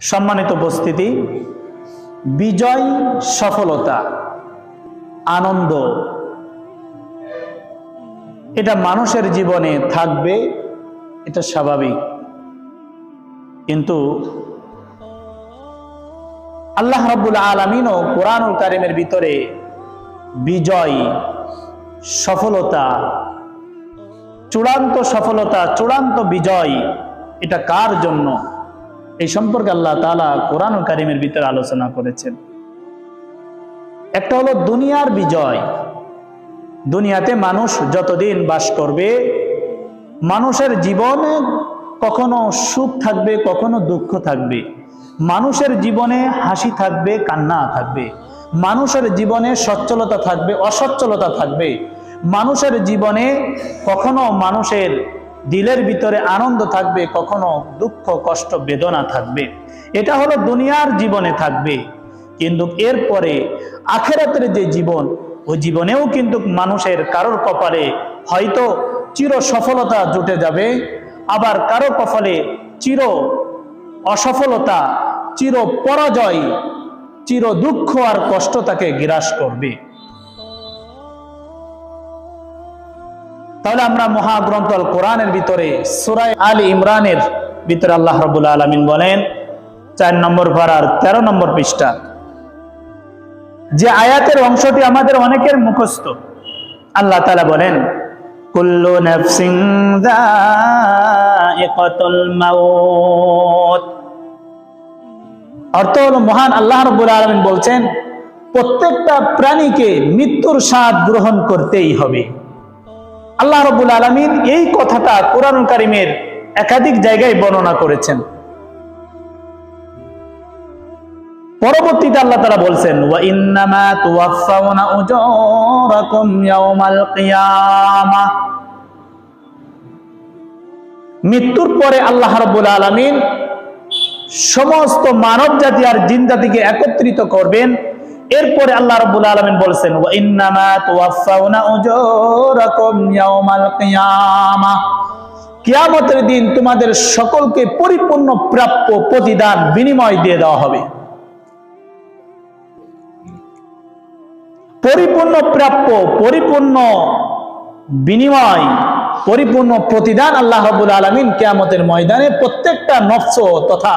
সম্মানিত উপস্থিতি, বিজয়, সফলতা, আনন্দ এটা মানুষের জীবনে থাকবে, এটা স্বাভাবিক। কিন্তু আল্লাহ রাব্বুল আলামিনও কোরআনুল কারীমের ভিতরে বিজয়, সফলতা, চূড়ান্ত সফলতা, চূড়ান্ত বিজয় এটা কার জন্য, এই সম্পর্কে আল্লাহ তাআলা কোরআনুল কারীমের ভিতরে আলোচনা করেছেন। একটা হলো দুনিয়ার বিজয়। দুনিয়াতে মানুষ যতদিন বাস করবে, মানুষের জীবনে কখনো সুখ থাকবে, কখনো দুঃখ থাকবে। মানুষের জীবনে হাসি থাকবে, কান্না থাকবে। মানুষের জীবনে সচ্ছলতা থাকবে, অসচ্ছলতা থাকবে। মানুষের জীবনে কখনো মানুষের দিলের ভিতরে আনন্দ থাকবে, কখনো দুঃখ, কষ্ট, বেদনা থাকবে। এটা হলো দুনিয়ার জীবনে থাকবে। কিন্তু এরপরে আখিরাতের যে জীবন, ওই জীবনেও কিন্তু মানুষের কারোর কপালে হয়তো চির সফলতা জুটে যাবে, আবার কারো কপালে চির অসফলতা, চির পরাজয়, চির দুঃখ আর কষ্ট তাকে গ্রাস করবে। তাহলে আমরা মহাগ্রন্থ আল কোরআনের ভিতরে সূরা আলে ইমরানের ভিতরে আল্লাহ রাব্বুল আলামিন বলেন 4 নম্বর পারার 13 নম্বর পৃষ্ঠা, যে আয়াতের অংশটি আমাদের অনেকের মুখস্থ। আল্লাহ তাআলা বলেন, কুল্লু নাফসিন যায়িকাতুল মাউত। অর্থ হলো, মহান আল্লাহ রাব্বুল আলামিন বলছেন, প্রত্যেকটা প্রাণীকে মৃত্যুর স্বাদ গ্রহণ করতেই হবে। আল্লাহ রাব্বুল আলামিন এই কথাটা কোরআনুল কারীমের একাধিক জায়গায় বর্ণনা করেছেন। পরবর্তীতে আল্লাহ তাআলা বলছেন, ওয়া ইন্নামা তুওয়াফাউনা উজুরাকুম ইয়াওমাল কিয়ামাহ। মৃত্যুর পরে আল্লাহ রাব্বুল আলামিন সমস্ত মানব জাতি আর জিন জাতিকে একত্রিত করবেন। এরপরে আল্লাহ রাব্বুল আলামিন বলছেন, ওয়া ইন্নামা তুওয়াফাউনা উজুরাকুম ইয়াওমাল কিয়ামাহ। কিয়ামতের দিন তোমাদের সকলকে পরিপূর্ণ প্রাপ্য প্রতিদান, বিনিময় দিয়ে দেওয়া হবে। পরিপূর্ণ প্রাপ্য, পরিপূর্ণ বিনিময়, পরিপূর্ণ প্রতিদান আল্লাহ রাব্বুল আলামিন কিয়ামতের ময়দানে প্রত্যেকটা নফস তথা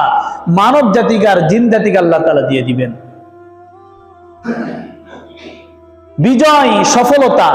মানব জাতিকে আর জিন জাতিকে আল্লাহ তাআলা দিয়ে দিবেন। বিজয়, সফলতা